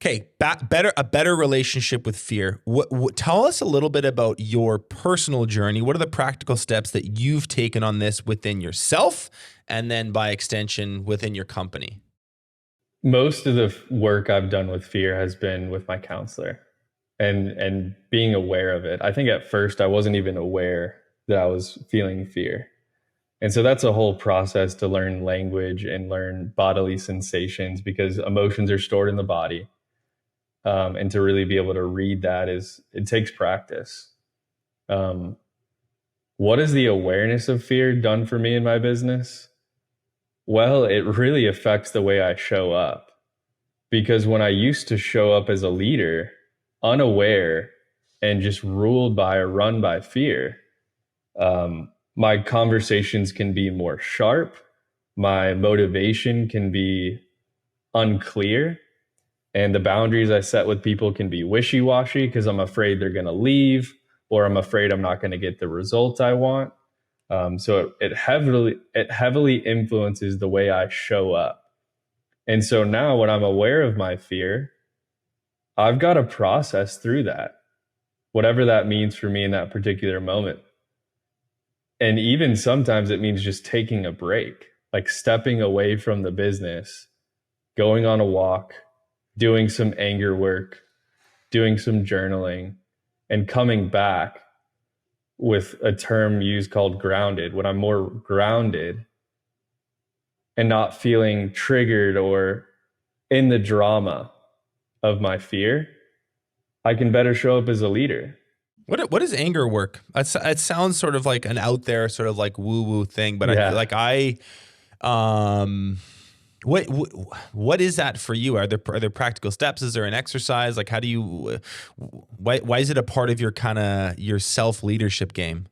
Okay, a better relationship with fear. Tell us a little bit about your personal journey. What are the practical steps that you've taken on this within yourself, and then by extension within your company? Most of the work I've done with fear has been with my counselor and being aware of it. I think at first I wasn't even aware that I was feeling fear. And so that's a whole process to learn language and learn bodily sensations, because emotions are stored in the body. And to really be able to read that it takes practice. What has the awareness of fear done for me in my business? Well, it really affects the way I show up, because when I used to show up as a leader, unaware and just ruled by or run by fear, my conversations can be more sharp. My motivation can be unclear. And the boundaries I set with people can be wishy-washy because I'm afraid they're going to leave, or I'm afraid I'm not going to get the result I want. So it heavily influences the way I show up. And so now when I'm aware of my fear, I've got to process through that, whatever that means for me in that particular moment. And even sometimes it means just taking a break, like stepping away from the business, going on a walk, doing some anger work, doing some journaling, and coming back with a term used called grounded. When I'm more grounded and not feeling triggered or in the drama of my fear, I can better show up as a leader. What is anger work? It sounds sort of like an out there sort of like woo woo thing, but Yeah. I feel like what is that for you? Are there practical steps? Is there an exercise? Like, how do you? Why is it a part of your self leadership game?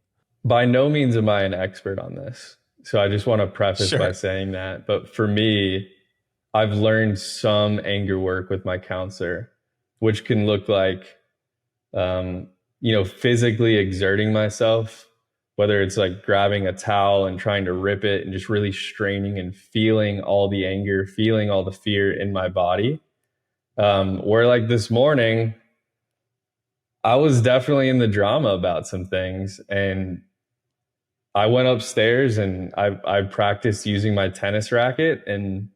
By no means am I an expert on this, so I just want to preface by saying that. But for me, I've learned some anger work with my counselor, which can look like, physically exerting myself, whether it's like grabbing a towel and trying to rip it and just really straining and feeling all the anger, feeling all the fear in my body. Where like this morning, I was definitely in the drama about some things, and I went upstairs and I practiced using my tennis racket and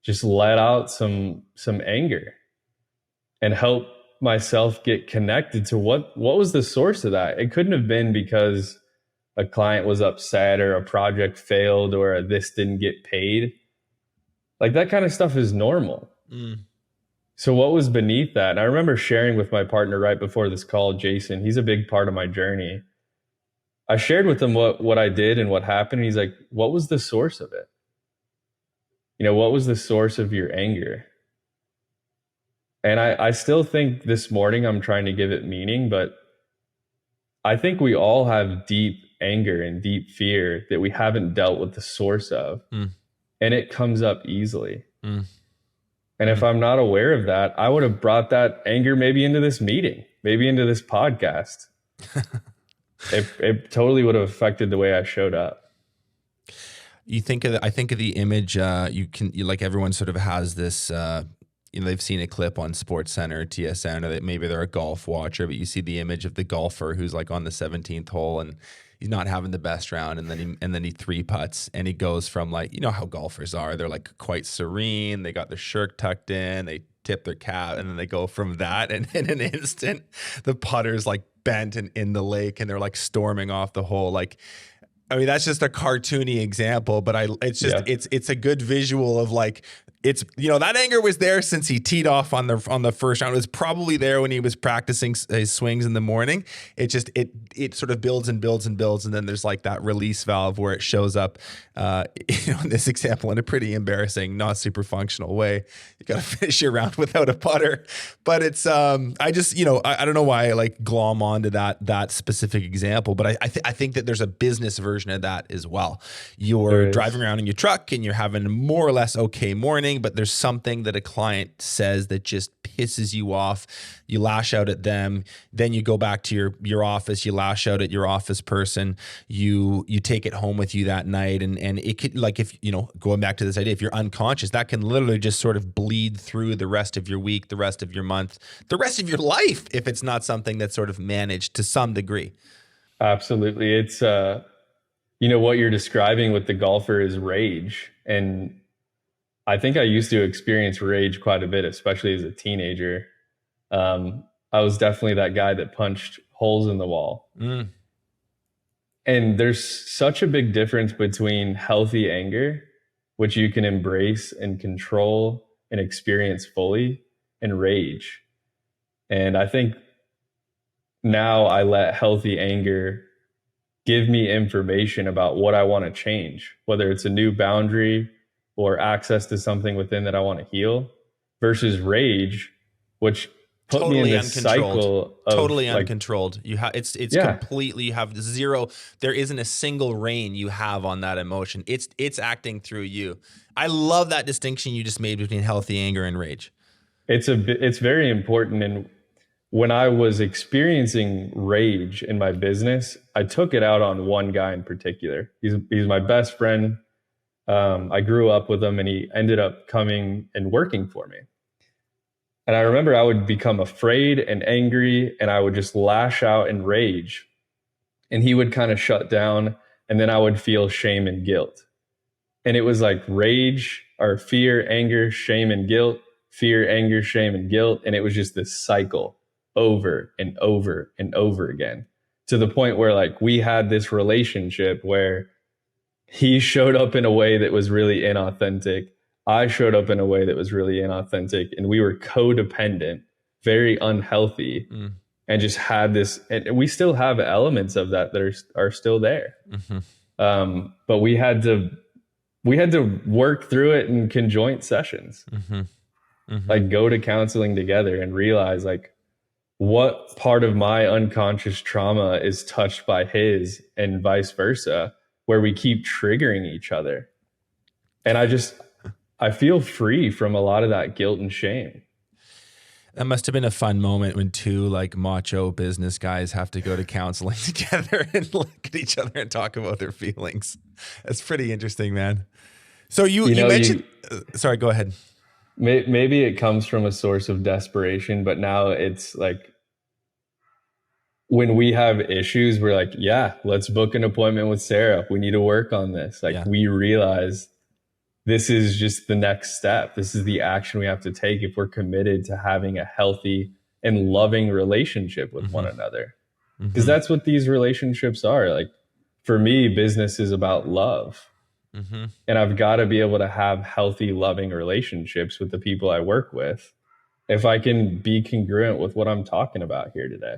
just let out some anger and help myself get connected to what was the source of that. It couldn't have been because a client was upset or a project failed or this didn't get paid. Like that kind of stuff is normal. So what was beneath that? And I remember sharing with my partner right before this call, Jason, he's a big part of my journey. I shared with him what I did and what happened. And he's like, what was the source of it? What was the source of your anger? And I still think this morning I'm trying to give it meaning, but I think we all have deep anger and deep fear that we haven't dealt with the source of. And it comes up easily. And if I'm not aware of that, I would have brought that anger maybe into this meeting, maybe into this podcast. It totally would have affected the way I showed up. I think of the image, like everyone sort of has this, they've seen a clip on SportsCenter, TSN, or maybe they're a golf watcher, but you see the image of the golfer who's like on the 17th hole and he's not having the best round, and then he three putts, and he goes from, like, how golfers are, they're like quite serene, they got their shirt tucked in, they tip their cap, and then they go from that, and in an instant the putter's like bent and in the lake, and they're like storming off the hole. Like, I mean, that's just a cartoony example, but it's a good visual of like, it's, that anger was there since he teed off on the first round. It was probably there when he was practicing his swings in the morning. It sort of builds and builds and builds, and then there's like that release valve where it shows up. In this example, in a pretty embarrassing, not super functional way. You got to finish your round without a putter, but it's I don't know why I like glom onto that specific example, but I think that there's a business version of that as well. You're driving around in your truck and you're having a more or less okay morning, but there's something that a client says that just pisses you off, you lash out at them. Then you go back to your office, you lash out at your office person, you take it home with you that night. And it could, like, if, going back to this idea, if you're unconscious, that can literally just sort of bleed through the rest of your week, the rest of your month, the rest of your life, if it's not something that's sort of managed to some degree. Absolutely. It's, what you're describing with the golfer is rage. And I think I used to experience rage quite a bit, especially as a teenager. I was definitely that guy that punched holes in the wall. Mm. And there's such a big difference between healthy anger, which you can embrace and control and experience fully, and rage. And I think now I let healthy anger give me information about what I want to change, whether it's a new boundary or access to something within that I want to heal, versus rage, which put me in this cycle of totally uncontrolled. You have it's completely, you have zero. There isn't a single rein you have on that emotion. It's acting through you. I love that distinction you just made between healthy anger and rage. It's very important. And when I was experiencing rage in my business, I took it out on one guy in particular. He's my best friend. I grew up with him, and he ended up coming and working for me. And I remember I would become afraid and angry, and I would just lash out in rage. And he would kind of shut down, and then I would feel shame and guilt. And it was like rage or fear, anger, shame and guilt, fear, anger, shame and guilt. And it was just this cycle over and over and over again, to the point where, like, we had this relationship where he showed up in a way that was really inauthentic. I showed up in a way that was really inauthentic, and we were codependent, very unhealthy, and just had this, and we still have elements of that are still there. Mm-hmm. But we had to work through it in conjoint sessions, like go to counseling together and realize, like, what part of my unconscious trauma is touched by his, and vice versa, where we keep triggering each other. And I feel free from a lot of that guilt and shame. That must have been a fun moment when two like macho business guys have to go to counseling together and look at each other and talk about their feelings. That's pretty interesting, man. So you mentioned, sorry, go ahead. Maybe it comes from a source of desperation, but now it's like, when we have issues, we're like, yeah, let's book an appointment with Sarah. We need to work on this. Like, we realize this is just the next step. This is the action we have to take if we're committed to having a healthy and loving relationship with one another. Because that's what these relationships are. Like, for me, business is about love. And I've got to be able to have healthy, loving relationships with the people I work with if I can be congruent with what I'm talking about here today.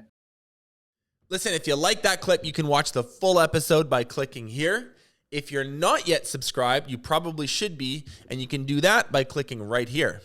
Listen, if you like that clip, you can watch the full episode by clicking here. If you're not yet subscribed, you probably should be, and you can do that by clicking right here.